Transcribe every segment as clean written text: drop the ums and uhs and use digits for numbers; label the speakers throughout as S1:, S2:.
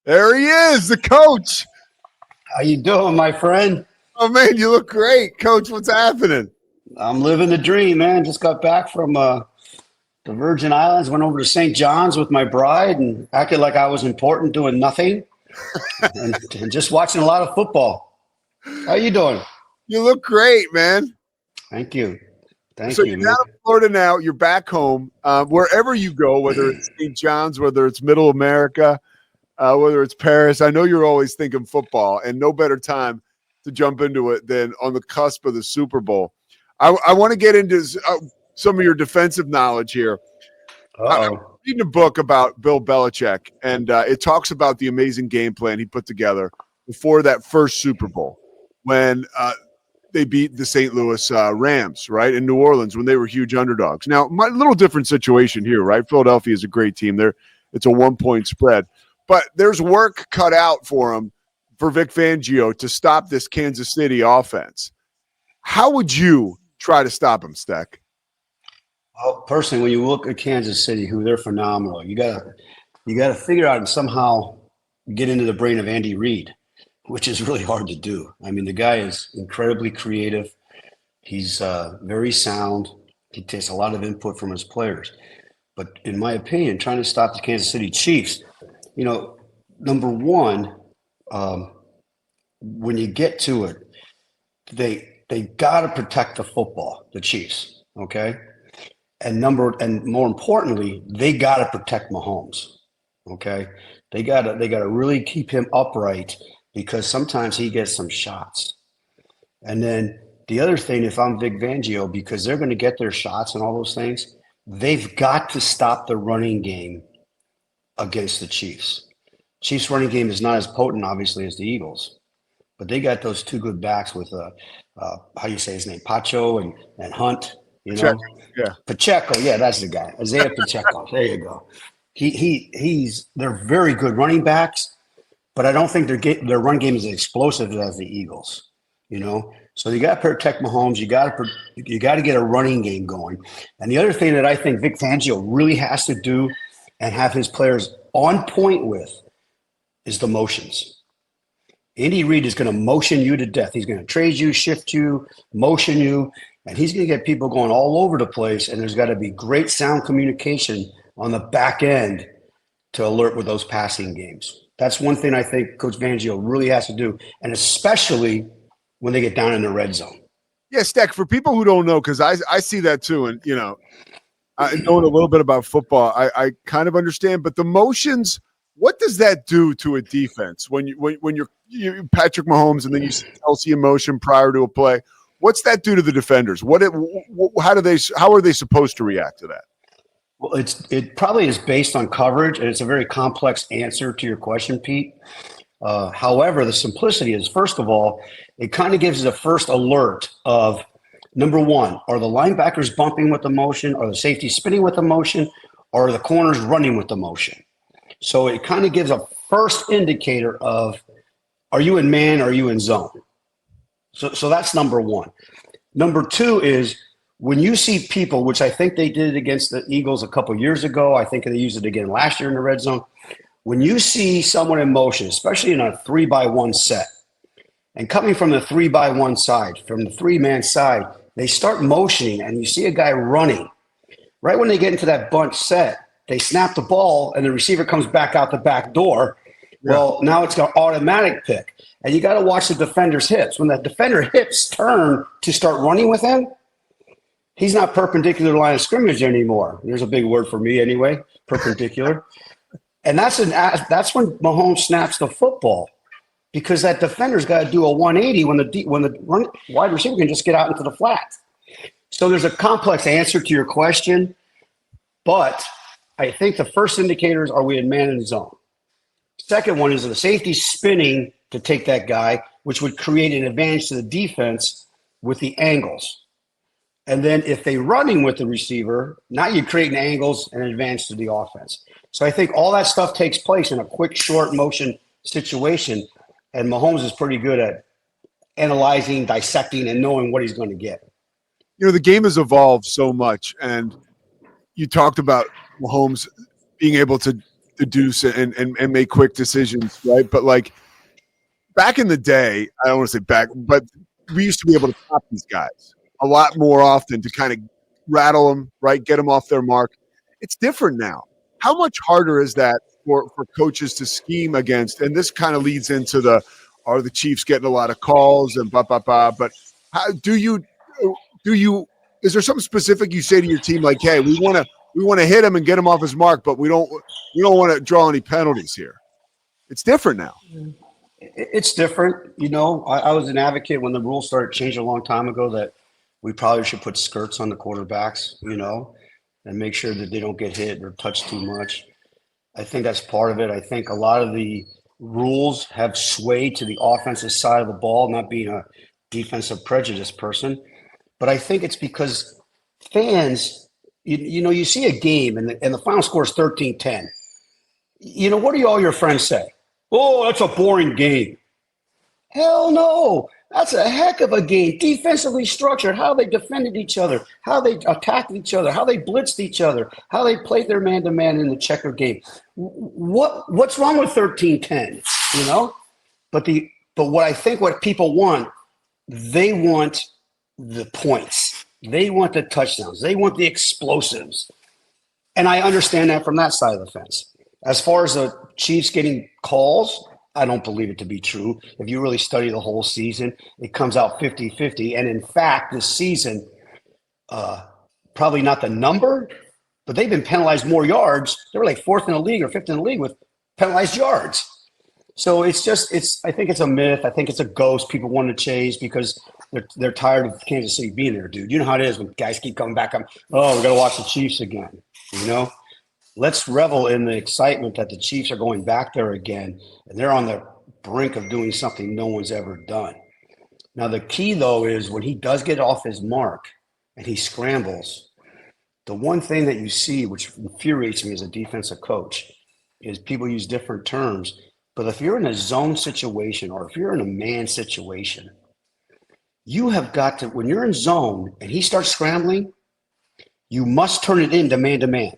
S1: There he is, the coach.
S2: How you doing, my friend?
S1: Oh, man, you look great. Coach, what's happening?
S2: I'm living the dream, man. Just got back from the Virgin Islands, went over to St. John's with my bride and acted like I was important doing nothing and just watching a lot of football. How you doing?
S1: You look great, man.
S2: Thank you.
S1: So
S2: Thank you,
S1: you're down
S2: man.
S1: in Florida now. You're back home. Wherever you go, whether it's St. John's, whether it's Middle America, whether it's Paris, I know you're always thinking football, and no better time to jump into it than on the cusp of the Super Bowl. I want to get into some of your defensive knowledge here. I'm
S2: Uh-oh.
S1: reading a book about Bill Belichick, and it talks about the amazing game plan he put together before that first Super Bowl when they beat the St. Louis Rams, right, in New Orleans when they were huge underdogs. Now, my little different situation here, right? Philadelphia is a great team. It's a 1-point spread. But there's work cut out for Vic Fangio to stop this Kansas City offense. How would you try to stop him, Steck?
S2: Well, personally, when you look at Kansas City, who they're phenomenal, you gotta figure out and somehow get into the brain of Andy Reid, which is really hard to do. I mean, the guy is incredibly creative. He's very sound. He takes a lot of input from his players. But in my opinion, trying to stop the Kansas City Chiefs, number one, when you get to it, they got to protect the football, the Chiefs, okay? And more importantly, they got to protect Mahomes, okay? They got to really keep him upright because sometimes he gets some shots. And then the other thing, if I'm Vic Fangio, because they're going to get their shots and all those things, they've got to stop the running game against the Chiefs. Chiefs running game is not as potent, obviously, as the Eagles, but they got those two good backs with how you say his name, Pacho and Hunt.
S1: Check. Yeah.
S2: Pacheco. Yeah, that's the guy, Isaiah Pacheco. There you go. They're very good running backs, but I don't think their run game is as explosive as the Eagles. So you got to protect Mahomes. You got to get a running game going. And the other thing that I think Vic Fangio really has to do and have his players on point with is the motions. Andy Reid is going to motion you to death. He's going to trade you, shift you, motion you, and he's going to get people going all over the place. And there's got to be great sound communication on the back end to alert with those passing games. That's one thing I think Coach Fangio really has to do, and especially when they get down in the red zone.
S1: Yeah, Steck, for people who don't know, because I see that too, and, knowing a little bit about football, I kind of understand, but the motions, what does that do to a defense when you're Patrick Mahomes and then you see Kelsey in motion prior to a play? What's that do to the defenders? How are they supposed to react to that?
S2: Well, it probably is based on coverage, and it's a very complex answer to your question, Pete. However, the simplicity is, first of all, it kind of gives the first alert of, number one, are the linebackers bumping with the motion? Are the safeties spinning with the motion? Or are the corners running with the motion? So it kind of gives a first indicator of, are you in man, or are you in zone? So that's number one. Number two is when you see people, which I think they did against the Eagles a couple of years ago, I think they used it again last year in the red zone. When you see someone in motion, especially in a 3-by-1 set, and coming from the 3-by-1 side, from the 3-man side, they start motioning and you see a guy running. Right when they get into that bunch set, they snap the ball and the receiver comes back out the back door. Yeah. Well, now it's got automatic pick. And you got to watch the defender's hips. When the defender hips turn to start running with him, he's not perpendicular line of scrimmage anymore. There's a big word for me anyway, perpendicular. And that's when Mahomes snaps the football, because that defender's got to do a 180 when the wide receiver can just get out into the flat. So there's a complex answer to your question, but I think the first indicators are we in man and zone. Second one is the safety spinning to take that guy, which would create an advantage to the defense with the angles. And then if they're running with the receiver, now you're creating angles and an advantage to the offense. So I think all that stuff takes place in a quick, short motion situation, and Mahomes is pretty good at analyzing, dissecting, and knowing what he's going to get.
S1: The game has evolved so much, and you talked about Mahomes being able to deduce and make quick decisions, right? But like back in the day, I don't want to say back, but we used to be able to stop these guys a lot more often to kind of rattle them, right? Get them off their mark. It's different now. How much harder is that for coaches to scheme against? And this kind of leads into are the Chiefs getting a lot of calls and blah, blah, blah. But how do you, is there something specific you say to your team? Like, hey, we want to hit him and get him off his mark, but we don't want to draw any penalties here. It's different now.
S2: It's different. I was an advocate when the rules started changing a long time ago that we probably should put skirts on the quarterbacks, and make sure that they don't get hit or touch too much. I think that's part of it. I think a lot of the rules have swayed to the offensive side of the ball, not being a defensive prejudice person. But I think it's because fans, you see a game and the final score is 13-10. What do all your friends say? Oh, that's a boring game. Hell no. That's a heck of a game. Defensively structured, how they defended each other, how they attacked each other, how they blitzed each other, how they played their man-to-man in the checker game. What's wrong with 13-10? But what I think what people want, they want the points. They want the touchdowns. They want the explosives. And I understand that from that side of the fence. As far as the Chiefs getting calls, I don't believe it to be true. If you really study the whole season, it comes out 50-50. And in fact, this season, probably not the number, but they've been penalized more yards. They were like 4th in the league or 5th in the league with penalized yards. So I think it's a myth. I think it's a ghost people want to chase because they're tired of Kansas City being there, dude. You know how it is when guys keep coming back. We're going to watch the Chiefs again, Let's revel in the excitement that the Chiefs are going back there again, and they're on the brink of doing something no one's ever done. Now, the key, though, is when he does get off his mark and he scrambles, the one thing that you see, which infuriates me as a defensive coach, is people use different terms. But if you're in a zone situation or if you're in a man situation, you have got to, when you're in zone and he starts scrambling, you must turn it into man-to-man.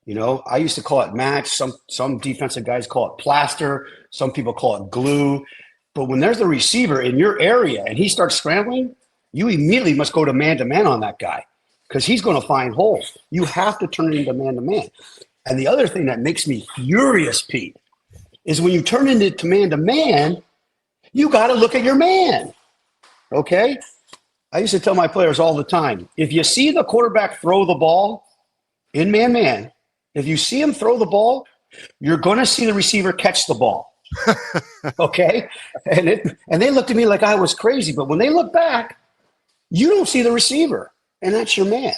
S2: I used to call it match. Some defensive guys call it plaster. Some people call it glue. But when there's a receiver in your area and he starts scrambling, you immediately must go to man-to-man on that guy because he's going to find holes. You have to turn it into man-to-man. And the other thing that makes me furious, Pete, is when you turn it into man-to-man, you got to look at your man, okay? I used to tell my players all the time, if you see the quarterback throw the ball in man-man, if you see him throw the ball, you're going to see the receiver catch the ball. Okay? And they looked at me like I was crazy. But when they look back, you don't see the receiver. And that's your man.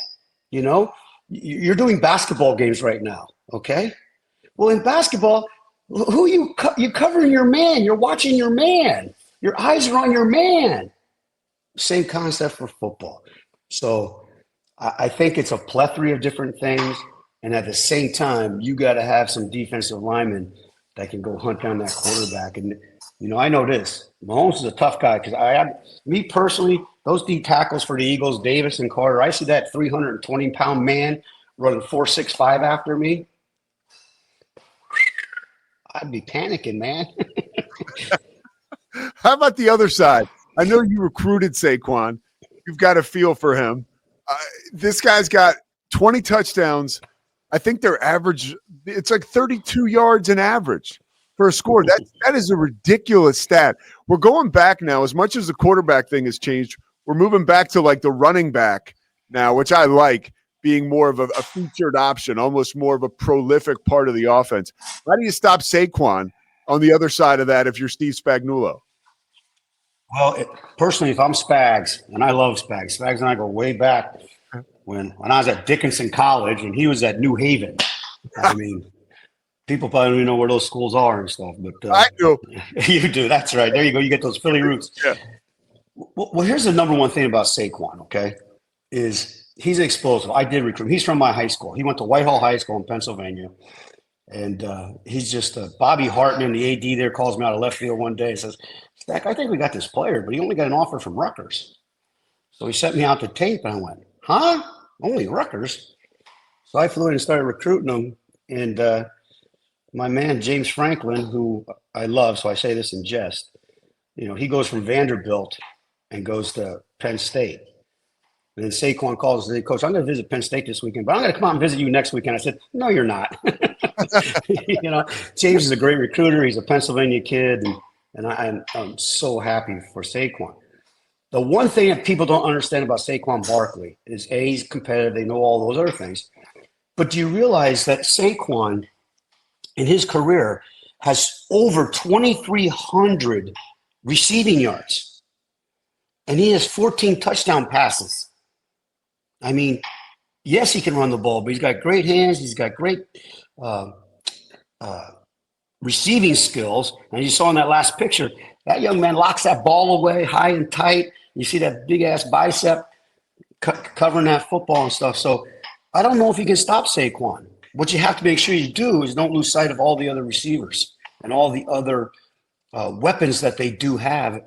S2: You're doing basketball games right now. Okay? Well, in basketball, you covering your man. You're watching your man. Your eyes are on your man. Same concept for football. So I think it's a plethora of different things. And at the same time, you got to have some defensive linemen that can go hunt down that quarterback. And, I know this. Mahomes is a tough guy because me personally, those D tackles for the Eagles, Davis and Carter, I see that 320-pound man running 4.65 after me. I'd be panicking, man.
S1: How about the other side? I know you recruited Saquon. You've got a feel for him. This guy's got 20 touchdowns. I think their average, it's like 32 yards an average for a score. That is a ridiculous stat. We're going back now. As much as the quarterback thing has changed, we're moving back to like the running back now, which I like, being more of a featured option, almost more of a prolific part of the offense. How do you stop Saquon on the other side of that if you're Steve Spagnuolo?
S2: Well, personally, if I'm Spags, and I love Spags and I go way back when I was at Dickinson College and he was at New Haven. I mean, people probably don't even know where those schools are and stuff. But
S1: I do.
S2: You do. That's right. There you go. You get those Philly roots.
S1: Yeah.
S2: Well, here's the number one thing about Saquon, okay, is he's explosive. I did recruit. He's from my high school. He went to Whitehall High School in Pennsylvania. And he's just Bobby Hartman, the AD there, calls me out of left field one day and says, Stack, I think we got this player, but he only got an offer from Rutgers. So he sent me out the tape, and I went, huh? Only Rutgers? So I flew in and started recruiting him. And my man James Franklin, who I love, so I say this in jest. He goes from Vanderbilt and goes to Penn State. And then Saquon calls and says, Coach, I'm going to visit Penn State this weekend, but I'm going to come out and visit you next weekend. I said, no, you're not. James is a great recruiter. He's a Pennsylvania kid, and I'm so happy for Saquon. The one thing that people don't understand about Saquon Barkley is, A, he's competitive. They know all those other things. But do you realize that Saquon, in his career, has over 2,300 receiving yards, and he has 14 touchdown passes? I mean, yes, he can run the ball, but he's got great hands. He's got great receiving skills. And you saw in that last picture, that young man locks that ball away high and tight. You see that big-ass bicep covering that football and stuff. So I don't know if you can stop Saquon. What you have to make sure you do is don't lose sight of all the other receivers and all the other weapons that they do have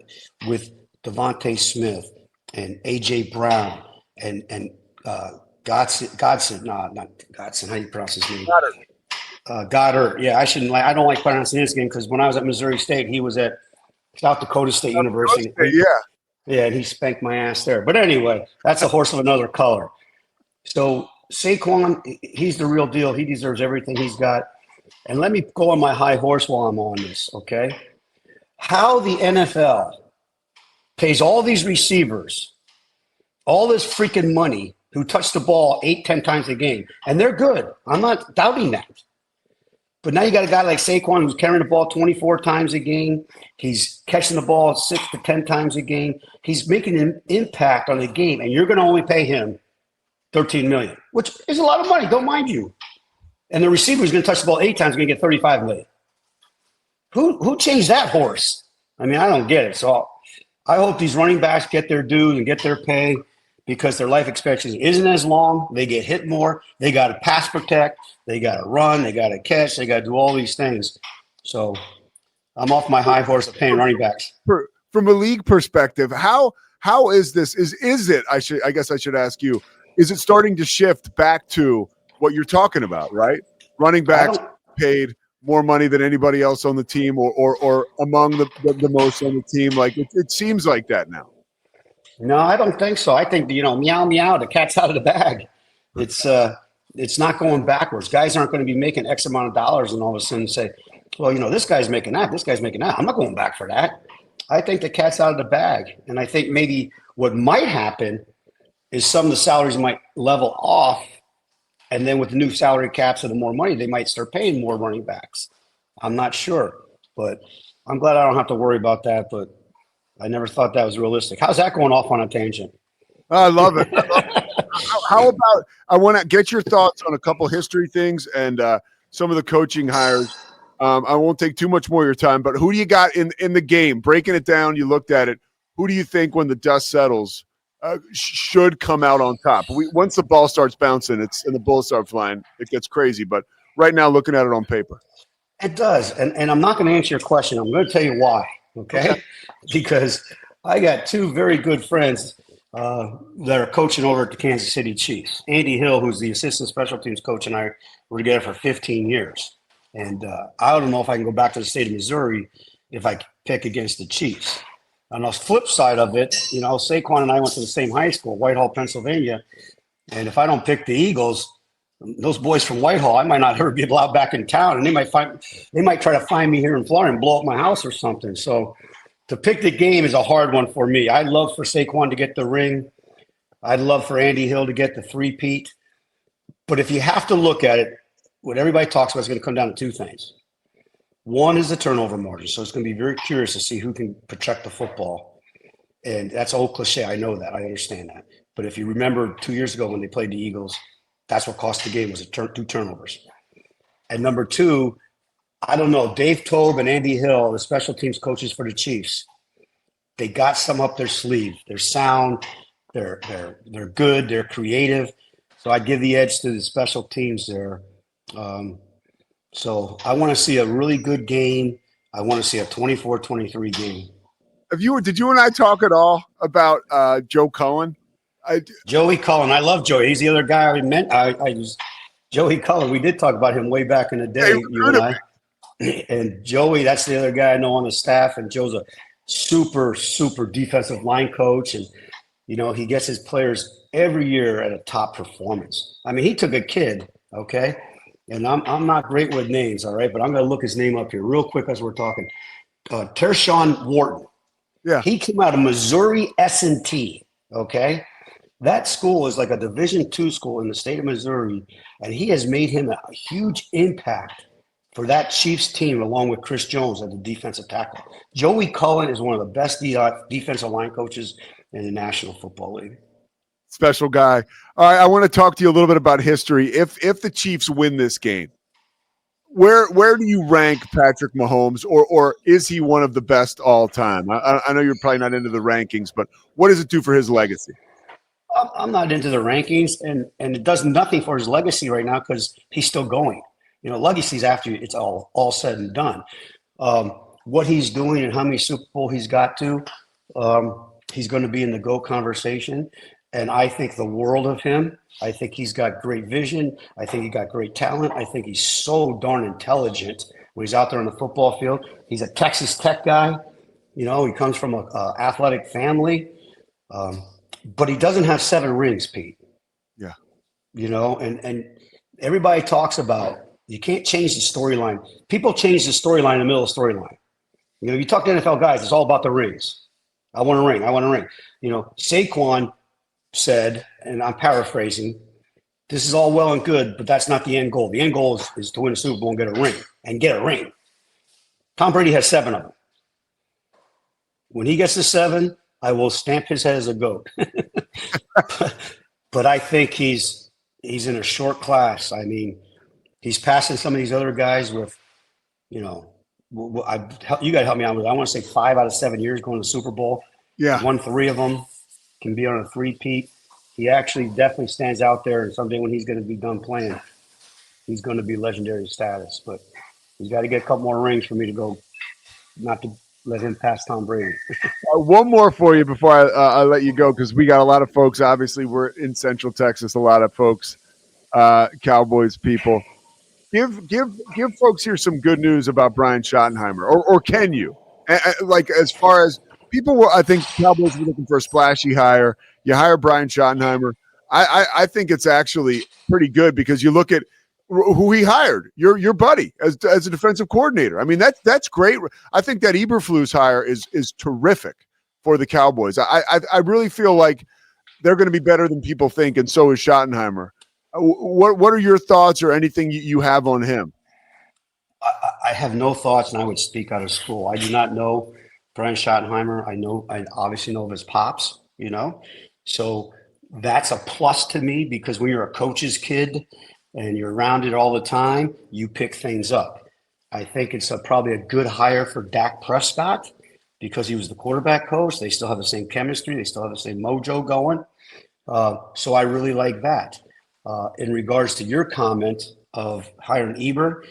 S2: with Devontae Smith and A.J. Brown and Godson. No, not Godson. How do you pronounce his name? Goddard. Yeah, I don't like pronouncing his name because when I was at Missouri State, he was at South Dakota State University. Yeah, and he spanked my ass there. But anyway, that's a horse of another color. So Saquon, he's the real deal. He deserves everything he's got. And let me go on my high horse while I'm on this, okay? How the NFL pays all these receivers all this freaking money who touch the ball 8-10 times a game, and they're good. I'm not doubting that. But now you got a guy like Saquon who's carrying the ball 24 times a game. He's catching the ball 6 to 10 times a game. He's making an impact on the game, and you're going to only pay him $13 million, which is a lot of money, don't mind you. And the receiver who's going to touch the ball 8 times is going to get $35 million. Who changed that horse? I mean, I don't get it. So I hope these running backs get their dues and get their pay because their life expectancy isn't as long. They get hit more. They got to pass protect. They got to run. They got to catch. They got to do all these things. So I'm off my high horse of paying running backs.
S1: From a league perspective, how is this? Is it? I guess I should ask you. Is it starting to shift back to what you're talking about? Right, running backs paid more money than anybody else on the team, or among the most on the team. Like it seems like that now.
S2: No, I don't think so. I think, meow, meow, the cat's out of the bag. It's not going backwards. Guys aren't going to be making X amount of dollars and all of a sudden say, well, this guy's making that. This guy's making that. I'm not going back for that. I think the cat's out of the bag. And I think maybe what might happen is some of the salaries might level off. And then with the new salary caps and the more money, they might start paying more running backs. I'm not sure. But I'm glad I don't have to worry about that. But I never thought that was realistic. How's that going off on a tangent?
S1: I love it. How about I want to get your thoughts on a couple history things and some of the coaching hires. I won't take too much more of your time, but who do you got in the game? Breaking it down, you looked at it. Who do you think when the dust settles should come out on top? Once the ball starts bouncing, and the bullets start flying, it gets crazy. But right now, looking at it on paper.
S2: It does. And I'm not going to answer your question. I'm going to tell you why. Okay. Because I got two very good friends that are coaching over at the Kansas City Chiefs. Andy Hill, who's the assistant special teams coach, and I were together for 15 years. And I don't know if I can go back to the state of Missouri if I pick against the Chiefs. On the flip side of it, Saquon and I went to the same high school, Whitehall, Pennsylvania. And if I don't pick the Eagles, those boys from Whitehall, I might not ever be allowed back in town, and they might try to find me here in Florida and blow up my house or something. So to pick the game is a hard one for me. I'd love for Saquon to get the ring. I'd love for Andy Hill to get the three-peat. But if you have to look at it, what everybody talks about is going to come down to two things. One is the turnover margin. So it's going to be very curious to see who can protect the football. And that's old cliche. I know that. I understand that. But if you remember 2 years ago when they played the Eagles, that's what cost the game was two turnovers. And number two, I don't know, Dave Tobe and Andy Hill, the special teams coaches for the Chiefs, they got some up their sleeve. They're sound, they're good, they're creative. So I give the edge to the special teams there. So I want to see a really good game. I want to see a 24-23 game.
S1: Did you and I talk at all about Joe Cullen?
S2: Joey Cullen. I love Joey. He's the other guy I was Joey Cullen. We did talk about him way back in the day, you and I. And Joey, that's the other guy I know on the staff, and Joe's a super, super defensive line coach. And, he gets his players every year at a top performance. I mean, he took a kid, okay? And I'm not great with names, all right? But I'm going to look his name up here real quick as we're talking. Tershawn Wharton.
S1: Yeah.
S2: He came out of Missouri S&T, okay? That school is like a Division II school in the state of Missouri, and he has made him a huge impact for that Chiefs team, along with Chris Jones as the defensive tackle. Joey Cullen is one of the best defensive line coaches in the National Football League.
S1: Special guy. All right, I want to talk to you a little bit about history. If the Chiefs win this game, where do you rank Patrick Mahomes, or is he one of the best all time? I know you're probably not into the rankings, but what does it do for his legacy?
S2: I'm not into the rankings, and it does nothing for his legacy right now because he's still going. Legacy's after it's all said and done. What he's doing and how many Super Bowl he's got to, he's going to be in the GOAT conversation. And I think the world of him. I think he's got great vision. I think he got great talent. I think he's so darn intelligent when he's out there on the football field. He's a Texas Tech guy. He comes from an athletic family. But he doesn't have 7 rings, Pete.
S1: Yeah.
S2: And everybody talks about you can't change the storyline. People change the storyline in the middle of the storyline. You talk to NFL guys, it's all about the rings. I want a ring. I want a ring. Saquon said, and I'm paraphrasing, this is all well and good, but that's not the end goal. The end goal is to win a Super Bowl and get a ring. Tom Brady has 7 of them. When he gets to 7, I will stamp his head as a GOAT. but I think he's in a short class. I mean, he's passing some of these other guys with, you got to help me out with it. I want to say 5 out of 7 years going to the Super Bowl.
S1: Yeah.
S2: Won 3 of them, can be on a 3-peat. He actually definitely stands out there, and someday when he's going to be done playing, he's going to be legendary status. But he's got to get a couple more rings for me to go, not to let him pass Tom Brady.
S1: One more for you before I let you go, because we got a lot of folks. Obviously, we're in Central Texas. A lot of folks, Cowboys people. Give folks here some good news about Brian Schottenheimer, or can you? Like, as far as people were, I think Cowboys were looking for a splashy hire. You hire Brian Schottenheimer. I think it's actually pretty good because you look at who he hired, your buddy as a defensive coordinator. I mean, that's great. I think that Eberflus hire is terrific for the Cowboys. I really feel like they're going to be better than people think, and so is Schottenheimer. What are your thoughts or anything you have on him?
S2: I have no thoughts, and I would speak out of school. I do not know Brian Schottenheimer. I obviously know of his pops, so that's a plus to me because when you're a coach's kid and you're around it all the time, you pick things up. I think it's probably a good hire for Dak Prescott because he was the quarterback coach. They still have the same chemistry. They still have the same mojo going. So I really like that. In regards to your comment of hiring Eber,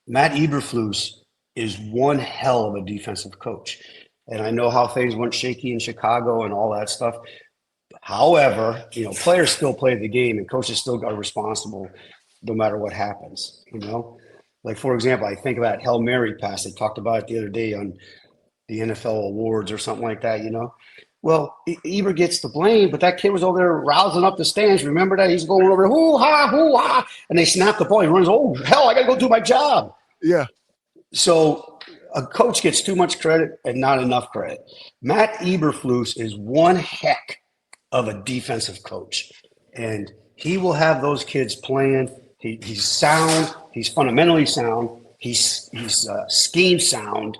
S2: Matt Eberflus is one hell of a defensive coach. And I know how things went shaky in Chicago and all that stuff. However, players still play the game and coaches still are responsible no matter what happens, Like, for example, I think of that Hail Mary pass. They talked about it the other day on the NFL awards or something like that, Well, Eber gets the blame, but that kid was over there rousing up the stands. Remember that? He's going over, hoo-ha, and they snap the ball. He runs, oh, hell, I got to go do my job.
S1: Yeah.
S2: So a coach gets too much credit and not enough credit. Matt Eberflus is one heck of a defensive coach, and he will have those kids playing. He's sound. He's fundamentally sound. He's scheme sound.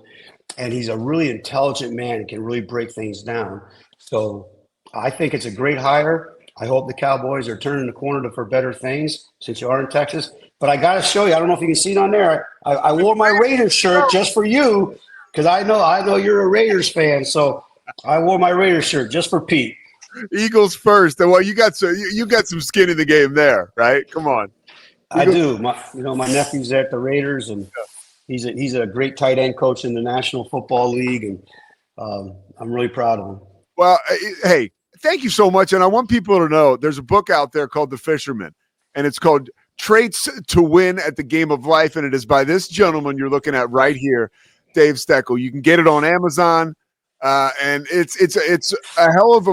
S2: And he's a really intelligent man and can really break things down. So I think it's a great hire. I hope the Cowboys are turning the corner for better things since you are in Texas. But I got to show you, I don't know if you can see it on there. I wore my Raiders shirt just for you because I know you're a Raiders fan. So I wore my Raiders shirt just for Pete.
S1: Eagles first. Well, you got some skin in the game there, right? Come on.
S2: I do. My nephew's at the Raiders, and he's a great tight end coach in the National Football League, and I'm really proud of him.
S1: Well, hey, thank you so much. And I want people to know there's a book out there called The Fisherman, and it's called traits to win at the game of life, and it is by this gentleman you're looking at right here, Dave Steckel. You can get it on Amazon, and it's a hell of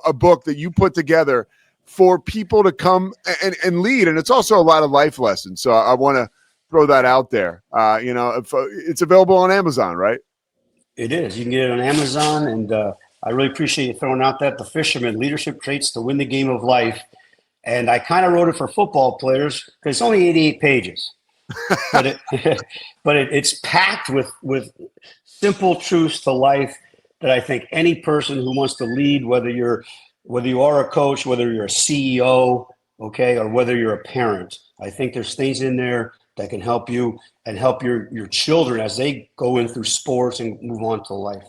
S1: a book that you put together for people to come and lead, and it's also a lot of life lessons. So I want to throw that out there. It's available on Amazon, right?
S2: It is. You can get it on Amazon, and I really appreciate you throwing out that The Fisherman: Leadership Traits to Win the Game of Life. And I kind of wrote it for football players because it's only 88 pages, but it's packed with simple truths to life that I think any person who wants to lead, whether you are a coach, whether you're a CEO, okay, or whether you're a parent, I think there's things in there that can help you and help your children as they go in through sports and move on to life.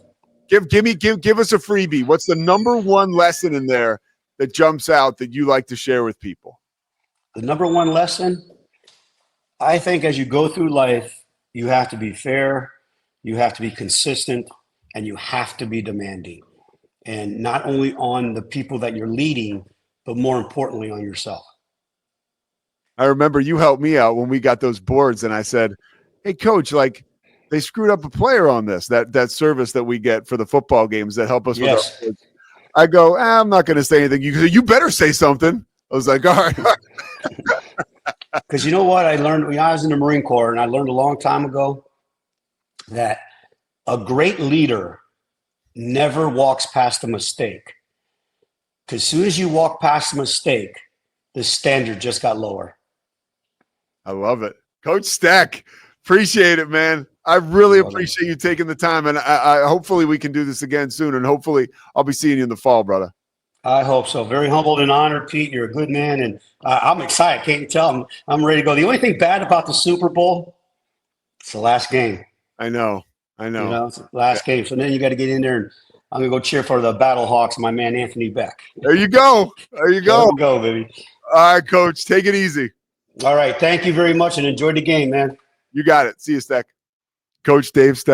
S1: Give us a freebie. What's the number one lesson in there that jumps out that you like to share with people?
S2: The number one lesson, I think, as you go through life, you have to be fair, you have to be consistent, and you have to be demanding. And not only on the people that you're leading, but more importantly on yourself.
S1: I remember you helped me out when we got those boards, and I said, hey, Coach, like they screwed up a player on this, that service that we get for the football games that help us with our boards. I go, I'm not going to say anything. You better say something. I was like, all right.
S2: Because you know what I learned when I was in the Marine Corps, and I learned a long time ago that a great leader never walks past a mistake. Because as soon as you walk past a mistake, the standard just got lower.
S1: I love it. Coach Steck, appreciate it, man. I really appreciate you taking the time, and I hopefully we can do this again soon, and hopefully I'll be seeing you in the fall, brother.
S2: I hope so. Very humbled and honored, Pete. You're a good man, and I'm excited. Can't you tell? I'm ready to go. The only thing bad about the Super Bowl, it's the last game.
S1: I know.
S2: You know, it's the last game. So then you got to get in there, and I'm going to go cheer for the Battle Hawks, my man Anthony Beck.
S1: There you go. There you go.
S2: There we go, baby.
S1: All right, Coach. Take it easy.
S2: All right. Thank you very much, and enjoy the game, man.
S1: You got it. See you, Steck. Coach Dave Steckel.